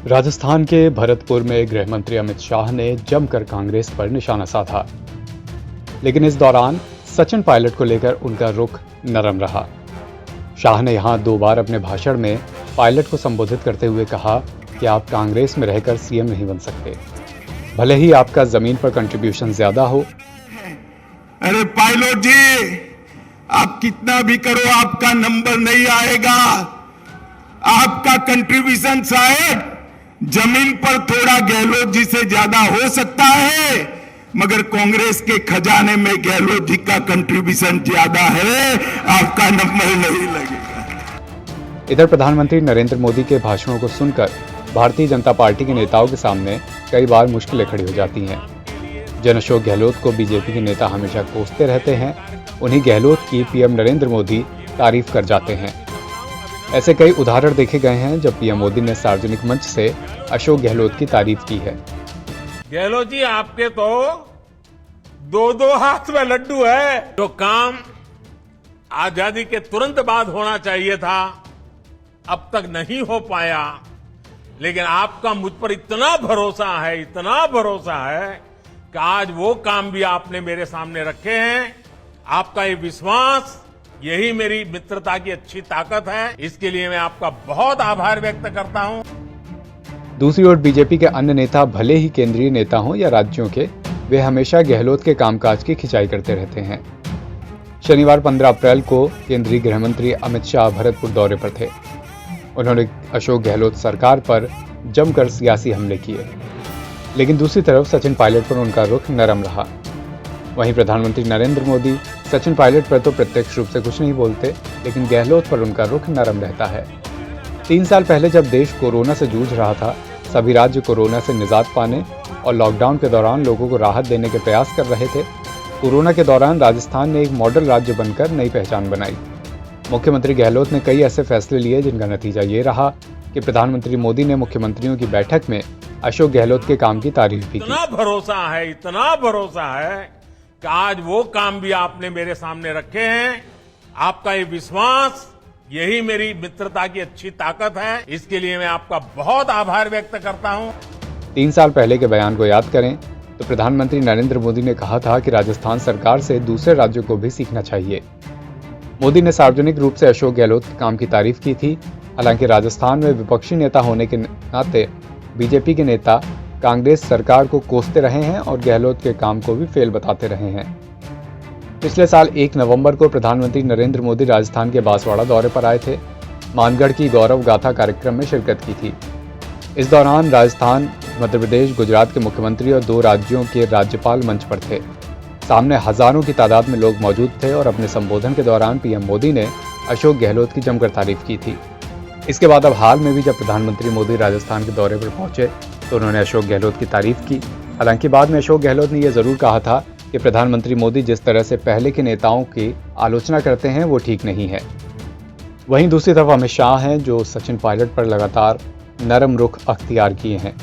राजस्थान के भरतपुर में गृह मंत्री अमित शाह ने जमकर कांग्रेस पर निशाना साधा, लेकिन इस दौरान सचिन पायलट को लेकर उनका रुख नरम रहा। शाह ने यहां 2 बार अपने भाषण में पायलट को संबोधित करते हुए कहा कि आप कांग्रेस में रहकर सीएम नहीं बन सकते, भले ही आपका जमीन पर कंट्रीब्यूशन ज्यादा हो। अरे पायलट जी, आप कितना भी करो आपका नंबर नहीं आएगा। आपका कंट्रीब्यूशन शायद जमीन पर थोड़ा गहलोत जी से ज्यादा हो सकता है, मगर कांग्रेस के खजाने में गहलोत जी का कंट्रीब्यूशन ज्यादा है, आपका नंबर नहीं लगेगा। इधर प्रधानमंत्री नरेंद्र मोदी के भाषणों को सुनकर भारतीय जनता पार्टी के नेताओं के सामने कई बार मुश्किलें खड़ी हो जाती हैं। जन अशोक गहलोत को बीजेपी के नेता हमेशा कोसते रहते हैं, उन्हीं गहलोत की पीएम नरेंद्र मोदी तारीफ कर जाते हैं। ऐसे कई उदाहरण देखे गए हैं जब पीएम मोदी ने सार्वजनिक मंच से अशोक गहलोत की तारीफ की है। गहलोत जी, आपके तो 2-2 हाथ में लड्डू है। जो काम आजादी के तुरंत बाद होना चाहिए था, अब तक नहीं हो पाया, लेकिन आपका मुझ पर इतना भरोसा है कि आज वो काम भी आपने मेरे सामने रखे हैं। आपका ये विश्वास, यही मेरी मित्रता की अच्छी ताकत है। इसके लिए मैं आपका बहुत आभार व्यक्त करता हूं। दूसरी ओर बीजेपी के अन्य नेता भले ही केंद्रीय नेता हों या राज्यों के, वे हमेशा गहलोत के कामकाज की खिंचाई करते रहते हैं। शनिवार 15 अप्रैल को केंद्रीय गृह मंत्री अमित शाह भरतपुर दौरे पर थे। उन्होंने अशोक गहलोत सरकार पर जमकर सियासी हमले किए, लेकिन दूसरी तरफ सचिन पायलट पर उनका रुख नरम रहा। वहीं प्रधानमंत्री नरेंद्र मोदी सचिन पायलट पर तो प्रत्यक्ष रूप से कुछ नहीं बोलते, लेकिन गहलोत पर उनका रुख नरम रहता है। 3 साल पहले जब देश कोरोना से जूझ रहा था, सभी राज्य कोरोना से निजात पाने और लॉकडाउन के दौरान लोगों को राहत देने के प्रयास कर रहे थे। कोरोना के दौरान राजस्थान ने एक मॉडल राज्य बनकर नई पहचान बनाई। मुख्यमंत्री गहलोत ने कई ऐसे फैसले लिए जिनका नतीजा ये रहा कि प्रधानमंत्री मोदी ने मुख्यमंत्रियों की बैठक में अशोक गहलोत के काम की तारीफ भी की। इतना भरोसा है कि आज वो काम भी आपने मेरे सामने रखे हैं। आपका ये विश्वास, यही मेरी मित्रता की अच्छी ताकत है। इसके लिए मैं आपका बहुत आभार व्यक्त करता हूं। 3 साल पहले के बयान को याद करें तो प्रधानमंत्री नरेंद्र मोदी ने कहा था कि राजस्थान सरकार से दूसरे राज्यों को भी सीखना चाहिए। मोदी ने सार्वजनिक रूप से अशोक गहलोत के काम की तारीफ की थी। हालांकि राजस्थान में विपक्षी नेता होने के नाते बीजेपी के नेता कांग्रेस सरकार को कोसते रहे हैं और गहलोत के काम को भी फेल बताते रहे हैं। पिछले साल 1 नवंबर को प्रधानमंत्री नरेंद्र मोदी राजस्थान के बांसवाड़ा दौरे पर आए थे। मानगढ़ की गौरव गाथा कार्यक्रम में शिरकत की थी। इस दौरान राजस्थान, मध्य प्रदेश, गुजरात के मुख्यमंत्री और 2 राज्यों के राज्यपाल मंच पर थे। सामने हजारों की तादाद में लोग मौजूद थे और अपने संबोधन के दौरान पीएम मोदी ने अशोक गहलोत की जमकर तारीफ की थी। इसके बाद अब हाल में भी जब प्रधानमंत्री मोदी राजस्थान के दौरे पर पहुंचे तो उन्होंने अशोक गहलोत की तारीफ की। हालांकि बाद में अशोक गहलोत ने यह जरूर कहा था कि प्रधानमंत्री मोदी जिस तरह से पहले के नेताओं की आलोचना करते हैं वो ठीक नहीं है। वहीं दूसरी तरफ अमित शाह हैं जो सचिन पायलट पर लगातार नरम रुख अख्तियार किए हैं।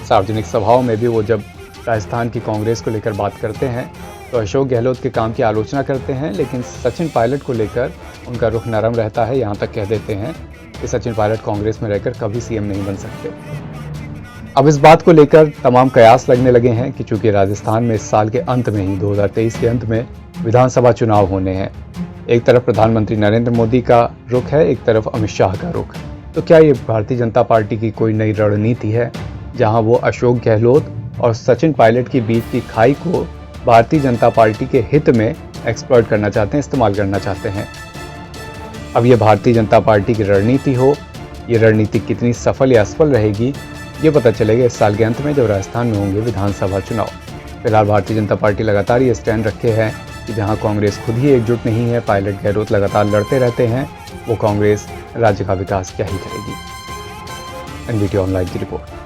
सार्वजनिक सभाओं में भी वो जब राजस्थान की कांग्रेस को लेकर बात करते हैं तो अशोक गहलोत के काम की आलोचना करते हैं, लेकिन सचिन पायलट को लेकर उनका रुख नरम रहता है। यहाँ तक कह देते हैं कि सचिन पायलट कांग्रेस में रहकर कभी सीएम नहीं बन सकते। अब इस बात को लेकर तमाम कयास लगने लगे हैं कि चूंकि राजस्थान में इस साल के अंत में ही 2023 के अंत में विधानसभा चुनाव होने हैं, एक तरफ प्रधानमंत्री नरेंद्र मोदी का रुख है, एक तरफ अमित शाह का रुख, तो क्या ये भारतीय जनता पार्टी की कोई नई रणनीति है जहां वो अशोक गहलोत और सचिन पायलट के बीच की खाई को भारतीय जनता पार्टी के हित में एक्सप्लॉइट करना चाहते हैं, इस्तेमाल करना चाहते हैं? अब ये भारतीय जनता पार्टी की रणनीति हो, ये रणनीति कितनी सफल या असफल रहेगी, ये पता चलेगा इस साल के अंत में जब राजस्थान में होंगे विधानसभा चुनाव। फिलहाल भारतीय जनता पार्टी लगातार ये स्टैंड रखे हैं कि जहां कांग्रेस खुद ही एकजुट नहीं है, पायलट गहलोत लगातार लड़ते रहते हैं, वो कांग्रेस राज्य का विकास क्या ही करेगी। एनवीटी ऑनलाइन की रिपोर्ट।